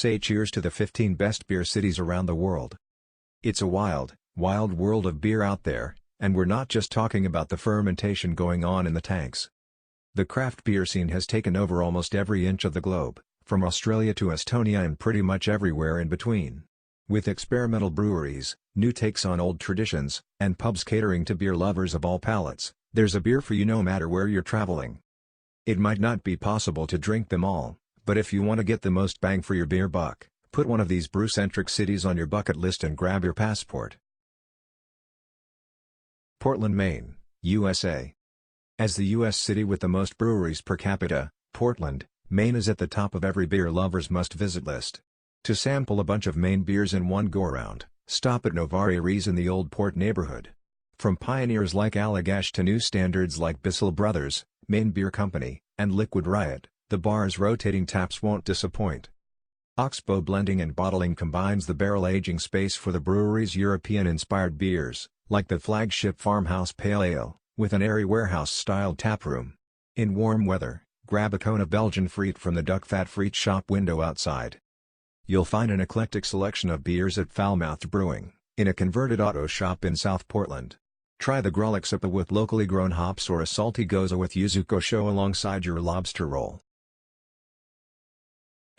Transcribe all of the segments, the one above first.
Say cheers to the 15 best beer cities around the world. It's a wild, wild world of beer out there, and we're not just talking about the fermentation going on in the tanks. The craft beer scene has taken over almost every inch of the globe, from Australia to Estonia and pretty much everywhere in between. With experimental breweries, new takes on old traditions, and pubs catering to beer lovers of all palates, there's a beer for you no matter where you're traveling. It might not be possible to drink them all, but if you want to get the most bang for your beer buck, put one of these brew-centric cities on your bucket list and grab your passport. Portland, Maine, USA. As the U.S. city with the most breweries per capita, Portland, Maine is at the top of every beer lover's must-visit list. To sample a bunch of Maine beers in one go-around, stop at Novariaries in the Old Port neighborhood. From pioneers like Allagash to new standards like Bissell Brothers, Maine Beer Company, and Liquid Riot, the bar's rotating taps won't disappoint. Oxbow Blending and Bottling combines the barrel-aging space for the brewery's European-inspired beers, like the flagship Farmhouse Pale Ale, with an airy warehouse-style taproom. In warm weather, grab a cone of Belgian Friet from the Duck Fat Friet shop window outside. You'll find an eclectic selection of beers at Foulmouthed Brewing, in a converted auto shop in South Portland. Try the Grolic Sippa with locally grown hops or a salty Goza with Yuzu Kosho alongside your lobster roll.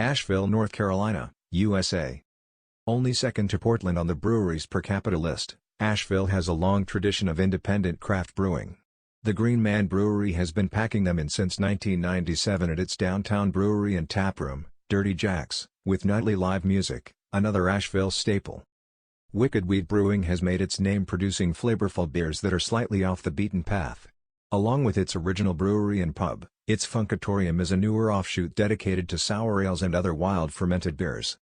Asheville, North Carolina, USA. Only second to Portland on the breweries per capita list, Asheville has a long tradition of independent craft brewing. The Green Man Brewery has been packing them in since 1997 at its downtown brewery and taproom, Dirty Jack's, with nightly live music, another Asheville staple. Wicked Weed Brewing has made its name producing flavorful beers that are slightly off the beaten path. Along with its original brewery and pub, its Funkatorium is a newer offshoot dedicated to sour ales and other wild fermented beers.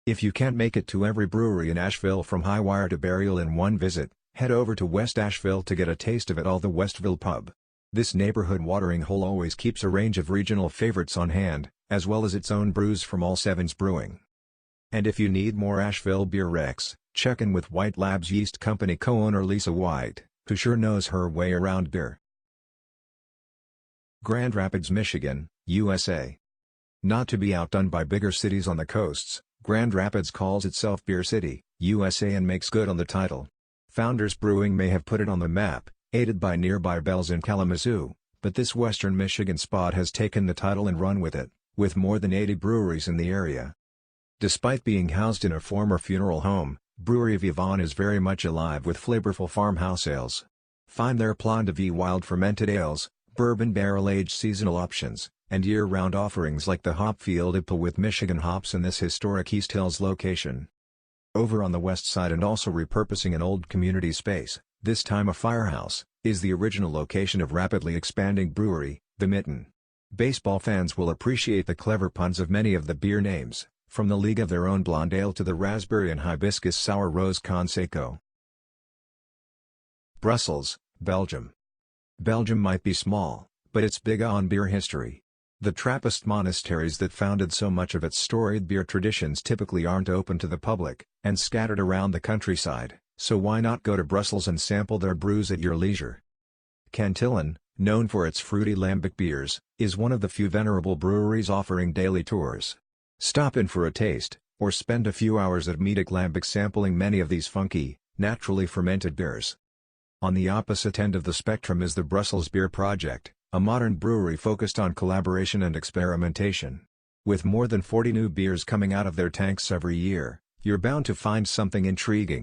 If you can't make it to every brewery in Asheville from Highwire to Burial in one visit, head over to West Asheville to get a taste of it all. The Westville Pub. This neighborhood watering hole always keeps a range of regional favorites on hand, as well as its own brews from All Sevens Brewing. And if you need more Asheville beer recs, check in with White Labs Yeast Company co-owner Lisa White, who sure knows her way around beer. Grand Rapids, Michigan, USA. Not to be outdone by bigger cities on the coasts, Grand Rapids calls itself Beer City, USA and makes good on the title. Founders Brewing may have put it on the map, aided by nearby Bell's in Kalamazoo, but this western Michigan spot has taken the title and run with it, with more than 80 breweries in the area. Despite being housed in a former funeral home, Brewery of Yvonne is very much alive with flavorful farmhouse ales. Find their Plan de Vie wild fermented ales, bourbon barrel-aged seasonal options, and year-round offerings like the Hopfield IPA with Michigan hops in this historic East Hills location. Over on the west side and also repurposing an old community space, this time a firehouse, is the original location of rapidly expanding brewery, The Mitten. Baseball fans will appreciate the clever puns of many of the beer names, from the League of Their Own Blonde Ale to the Raspberry and Hibiscus Sour Rose Conseco. Brussels, Belgium. Belgium might be small, but it's big on beer history. The Trappist monasteries that founded so much of its storied beer traditions typically aren't open to the public, and scattered around the countryside, so why not go to Brussels and sample their brews at your leisure? Cantillon, known for its fruity lambic beers, is one of the few venerable breweries offering daily tours. Stop in for a taste, or spend a few hours at Meadic Lambic sampling many of these funky, naturally fermented beers. On the opposite end of the spectrum is the Brussels Beer Project, a modern brewery focused on collaboration and experimentation. With more than 40 new beers coming out of their tanks every year, you're bound to find something intriguing.